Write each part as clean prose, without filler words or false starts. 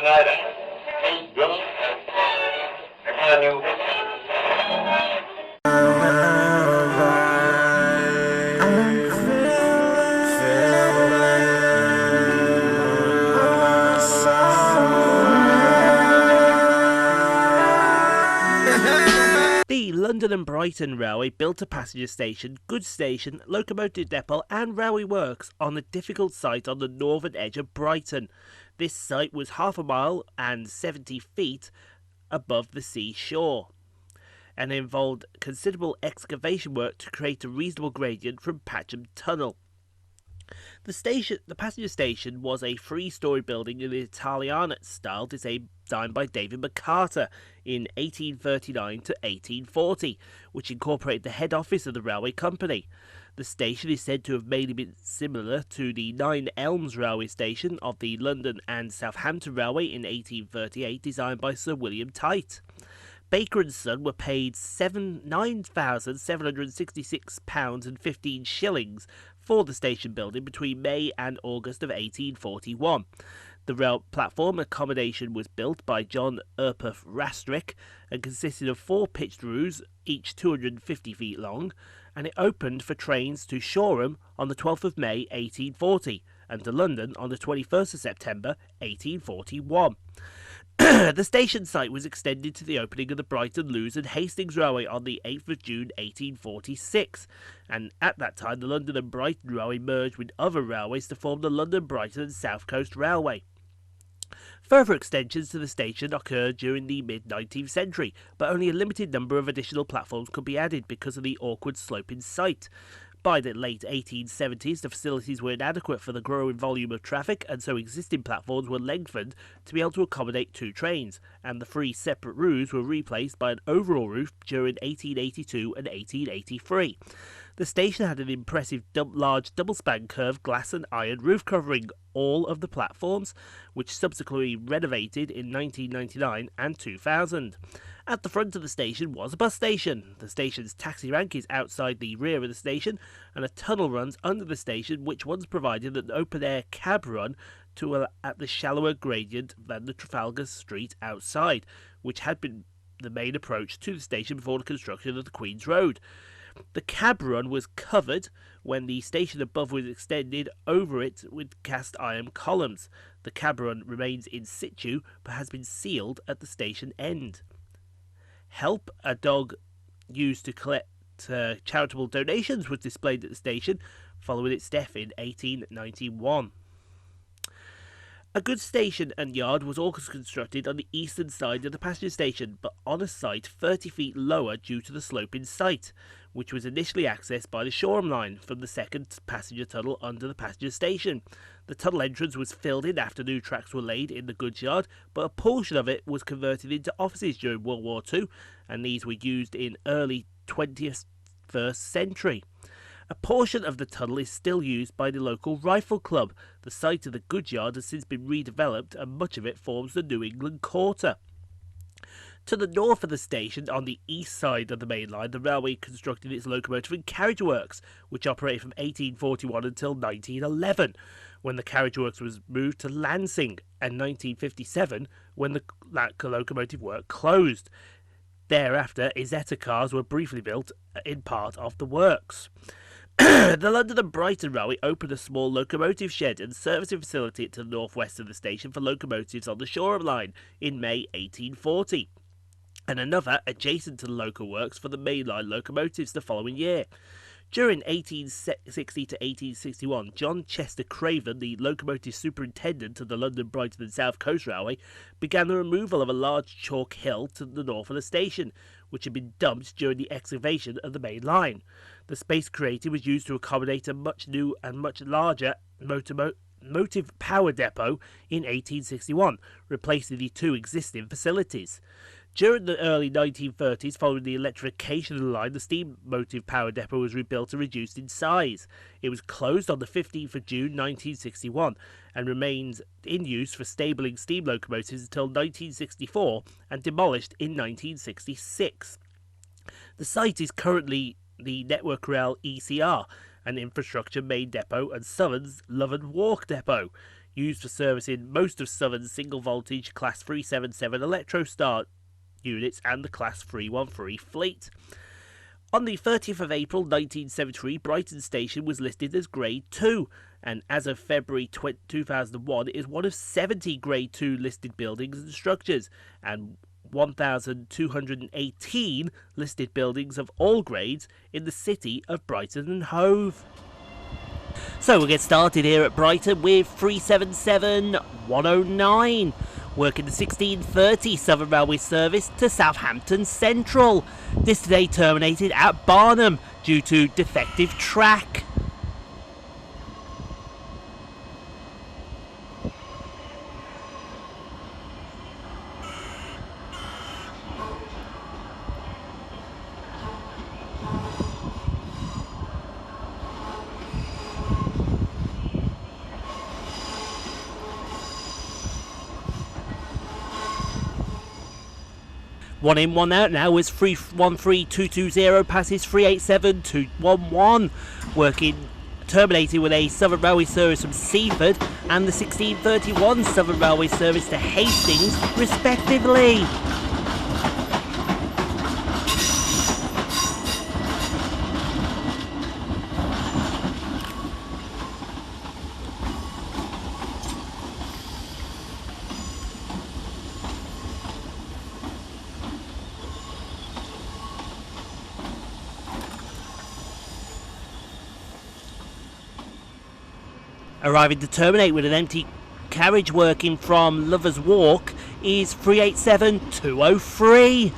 The London and Brighton Railway built a passenger station, goods station, locomotive depot and railway works on a difficult site on the northern edge of Brighton. This site was half a mile and 70 feet above the sea shore, and involved considerable excavation work to create a reasonable gradient from Patcham Tunnel. The passenger station was a three-storey building in the Italianate style designed by David McCarter in 1839 to 1840, which incorporated the head office of the railway company. The station is said to have mainly been similar to the Nine Elms railway station of the London and Southampton Railway in 1838, designed by Sir William Tite. Baker and Son were paid £9,766.15 for the station building between May and August of 1841. The rail platform accommodation was built by John Urpeth Rastrick and consisted of 4 pitched roofs, each 250 feet long, and it opened for trains to Shoreham on the 12th of May 1840 and to London on the 21st of September 1841. The station site was extended to the opening of the Brighton, Lewes and Hastings Railway on the 8th of June 1846, and at that time the London and Brighton Railway merged with other railways to form the London, Brighton and South Coast Railway. Further extensions to the station occurred during the mid-19th century, but only a limited number of additional platforms could be added because of the awkward sloping site. By the late 1870s, the facilities were inadequate for the growing volume of traffic, and so existing platforms were lengthened to be able to accommodate 2 trains, and the 3 separate roofs were replaced by an overall roof during 1882 and 1883. The station had an impressive large double-span curved glass and iron roof covering all of the platforms, which subsequently renovated in 1999 and 2000. At the front of the station was a bus station. The station's taxi rank is outside the rear of the station, and a tunnel runs under the station, which once provided an open-air cab run at the shallower gradient than the Trafalgar Street outside, which had been the main approach to the station before the construction of the Queen's Road. The cab run was covered when the station above was extended over it with cast iron columns. The cab run remains in situ but has been sealed at the station end. Help, a dog used to collect charitable donations, was displayed at the station following its death in 1891. A goods station and yard was also constructed on the eastern side of the passenger station, but on a site 30 feet lower due to the sloping site, which was initially accessed by the Shoreham line from the second passenger tunnel under the passenger station. The tunnel entrance was filled in after new tracks were laid in the goods yard, but a portion of it was converted into offices during World War II, and these were used in early 21st century. A portion of the tunnel is still used by the local rifle club. The site of the goods yard has since been redeveloped, and much of it forms the New England Quarter. To the north of the station, on the east side of the main line, the railway constructed its locomotive and carriage works, which operated from 1841 until 1911, when the carriage works was moved to Lansing, and 1957, when the locomotive work closed. Thereafter, Isetta cars were briefly built in part of the works. The London and Brighton Railway opened a small locomotive shed and servicing facility to the northwest of the station for locomotives on the Shoreham line in May 1840, and another adjacent to the local works for the Mainline locomotives the following year. During 1860 to 1861, John Chester Craven, the locomotive superintendent of the London, Brighton and South Coast Railway, began the removal of a large chalk hill to the north of the station, which had been dumped during the excavation of the main line. The space created was used to accommodate a much new and much larger motive power depot in 1861, replacing the 2 existing facilities. During the early 1930s, following the electrification of the line, the steam motive power depot was rebuilt and reduced in size. It was closed on the 15th of June 1961 and remained in use for stabling steam locomotives until 1964 and demolished in 1966. The site is currently the Network Rail ECR, an infrastructure main depot, and Southern's Love and Walk depot. used for servicing most of Southern's single-voltage Class 377 Electrostar units and the Class 313 fleet. On the 30th of April 1973, Brighton Station was listed as Grade 2, and as of February 2001, it is one of 70 Grade 2 listed buildings and structures, and 1,218 listed buildings of all grades in the city of Brighton and Hove. So we'll get started here at Brighton with 377-109, working the 1630 Southern Railway service to Southampton Central. This today terminated at Barnham due to defective track. One in, one out now is 313220 passes 387-211, terminating with a Southern Railway service from Seaford and the 1631 Southern Railway service to Hastings, respectively. Arriving to terminate with an empty carriage working from Lovers Walk is 387-203.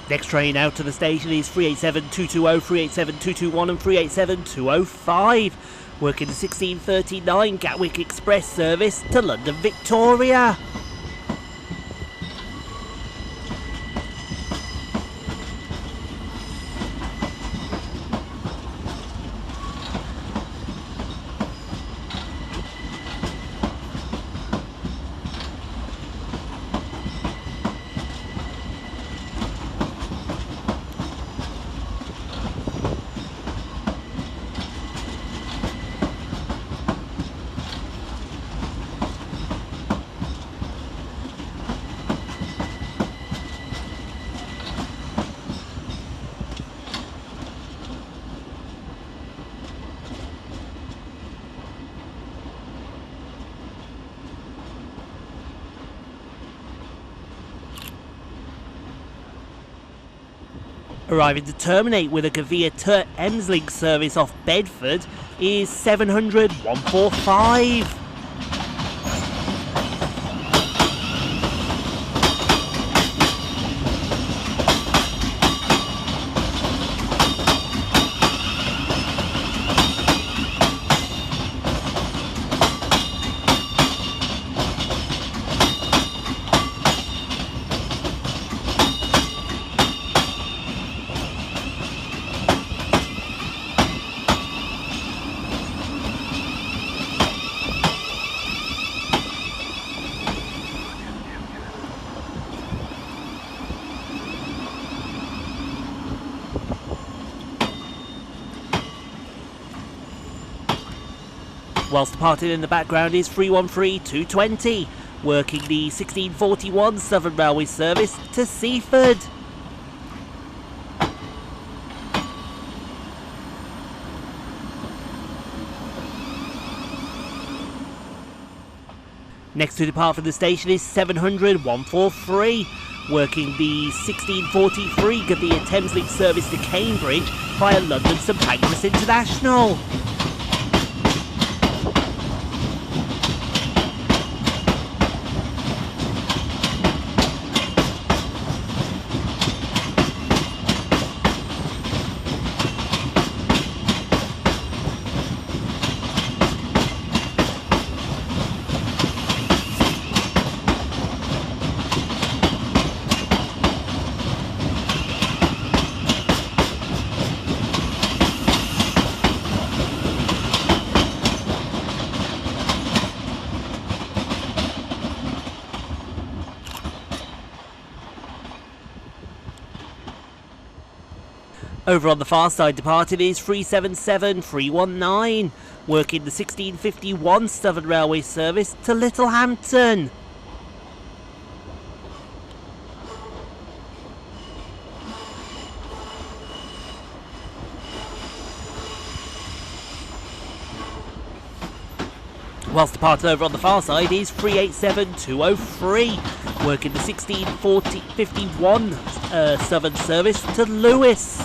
Next train out to the station is 387-220, 387-221 and 387-205, working the 1639 Gatwick Express service to London Victoria. Arriving to terminate with a Govia Thameslink service off Bedford is 700-145. Whilst departing in the background is 313-220, working the 1641 Southern Railway service to Seaford. Next to depart from the station is 700-143, working the 1643 Govia Thameslink service to Cambridge via London St Pancras International. Over on the far side departed is 377-319, working the 1651 Southern Railway service to Littlehampton. Whilst departed over on the far side is 387-203, working the 1651 Southern service to Lewis.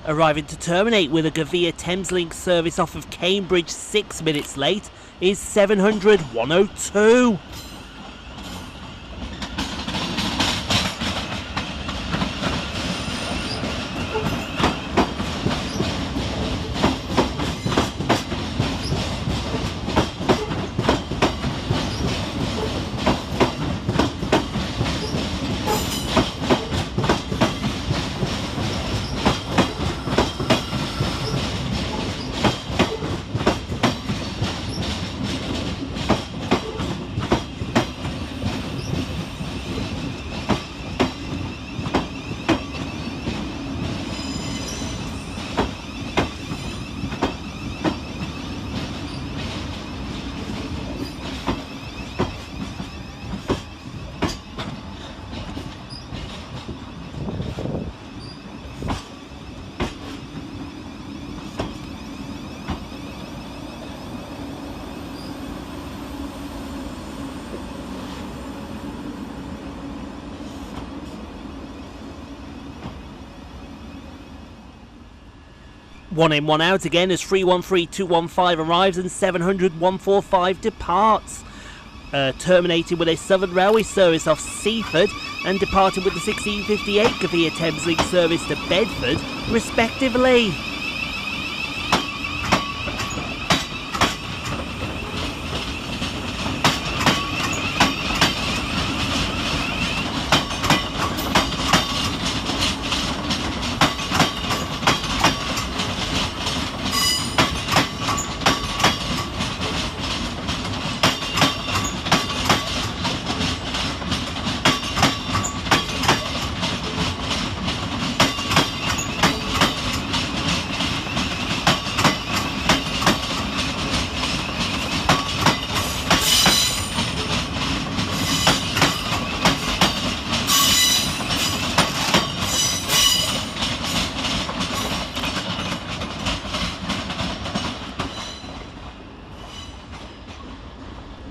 Arriving to terminate with a Govia Thameslink service off of Cambridge 6 minutes late is 700-102. One in, one out again as 313-215 arrives and 700-145 departs. Terminating with a Southern Railway service off Seaford and departing with the 1658 Govia Thameslink service to Bedford, respectively.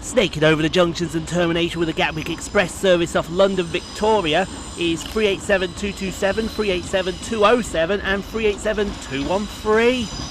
Snaking over the junctions and termination with a Gatwick Express service off London Victoria is 387-227, 387-207 and 387-213.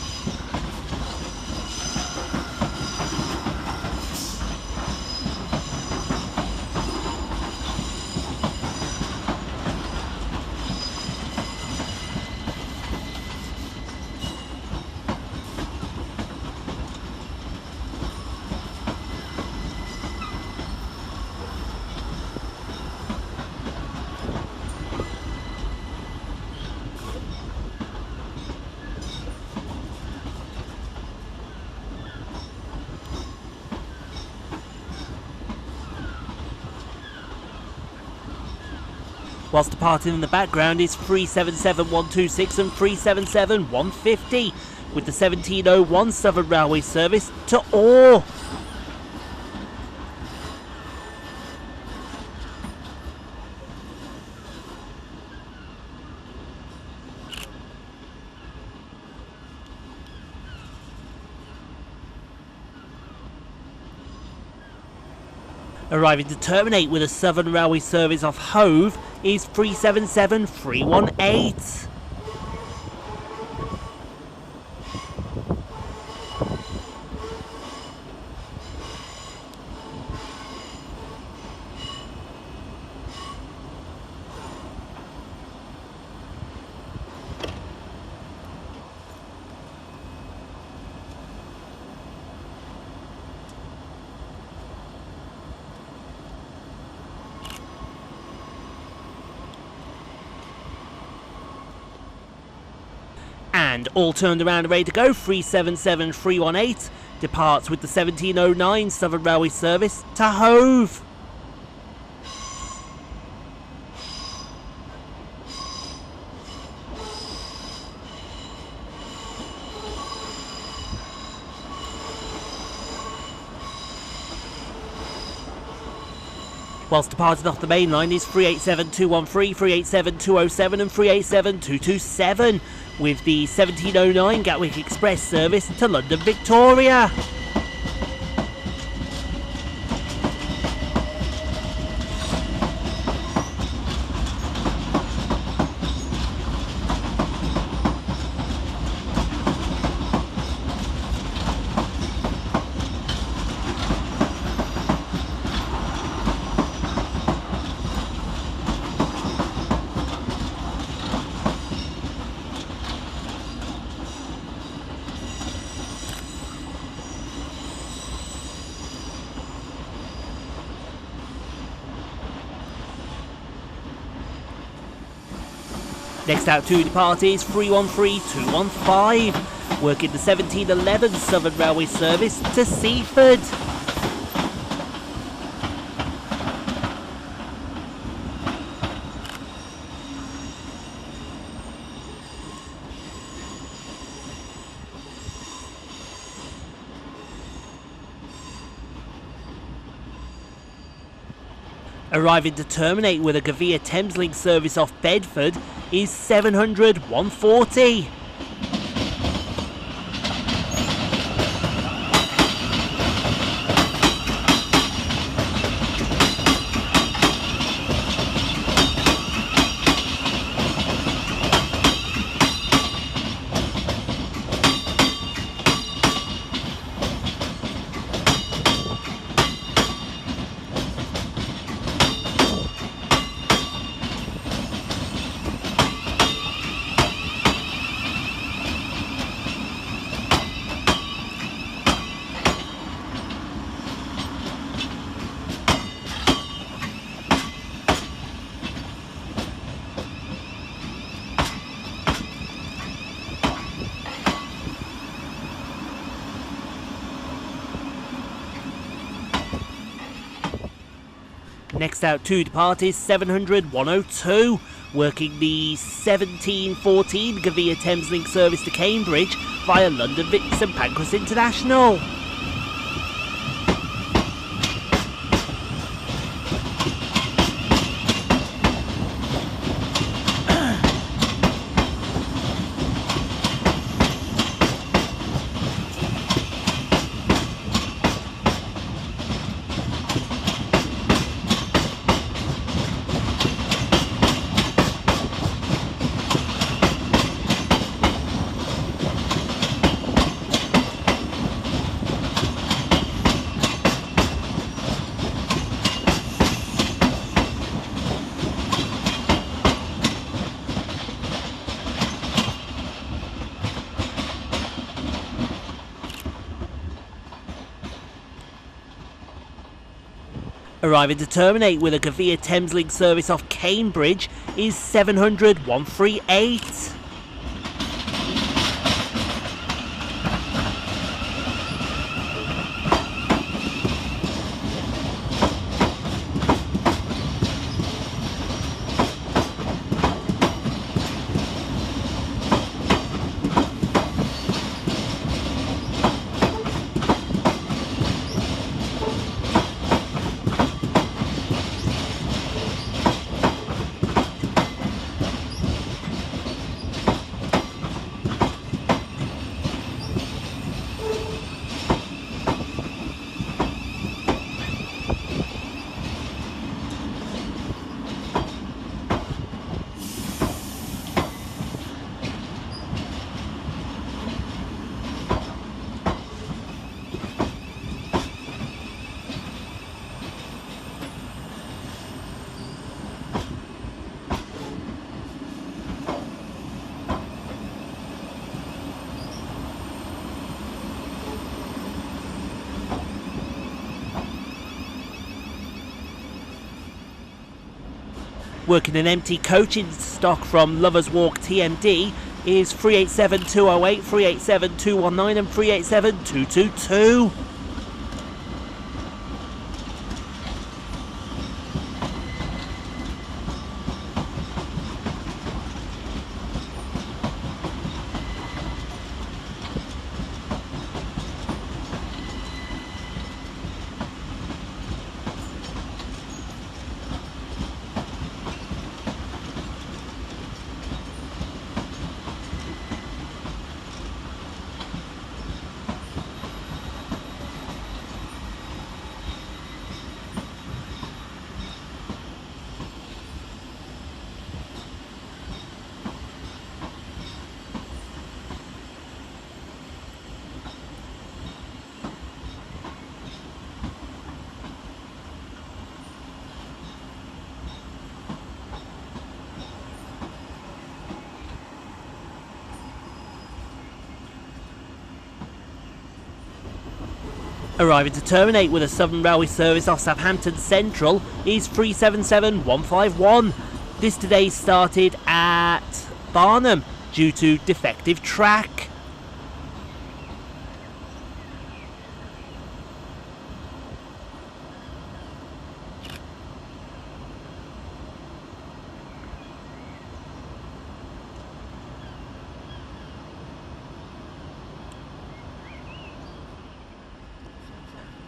Whilst departing in the background is 377-126 and 377-150 with the 1701 Southern Railway service to Orr. Arriving to terminate with a Southern Railway service off Hove is 377-318. And all turned around and ready to go. 377318 departs with the 1709 Southern Railway service to Hove. Whilst departing off the main line is 387213, 387207 and 387227 with the 1709 Gatwick Express service to London Victoria. Next out to depart is 313215, working the 1711 Southern Railway service to Seaford. Arriving to terminate with a Govia Thameslink service off Bedford is 700 140. Next out to depart is 700 102, working the 1714 Govia Thameslink service to Cambridge via London Vic St Pancras International. Arriving to terminate with a Govia Thameslink service off Cambridge is 700 138. Working an empty coach in stock from Lovers Walk TMD is 387-208, 387-219 and 387-222. Arriving to terminate with a Southern Railway service off Southampton Central is 377-151. This today started at Barnham due to defective track.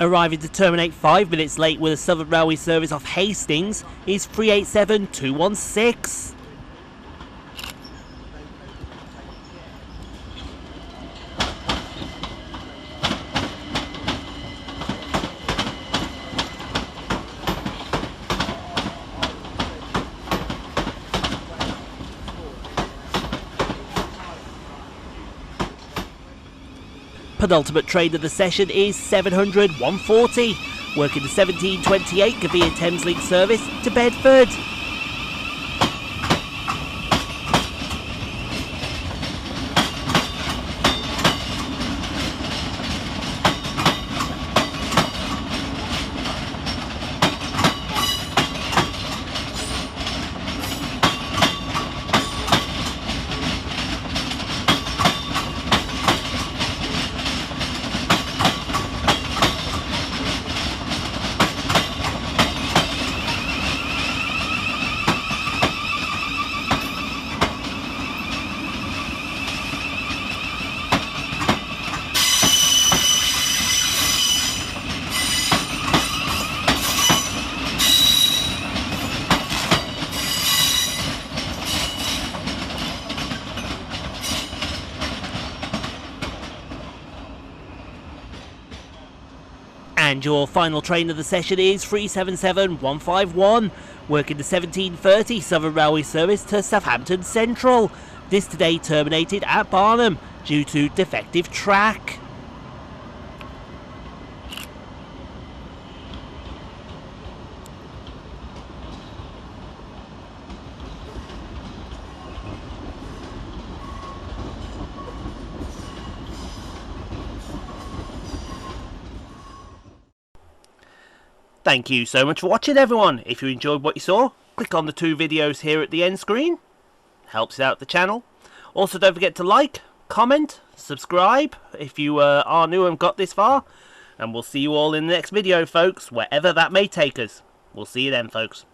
Arriving to terminate 5 minutes late with a Southern Railway service off Hastings is 387-216. Penultimate train of the session is 700-140, working the 1728 Govia Thameslink service to Bedford. And your final train of the session is 377-151, working the 1730 Southern Railway service to Southampton Central. This today terminated at Barnham due to defective track. Thank you so much for watching, everyone. If you enjoyed what you saw, click on the 2 videos here at the end screen. Helps out the channel. Also, don't forget to like, comment, subscribe if you are new and got this far. And we'll see you all in the next video, folks, wherever that may take us. We'll see you then, folks.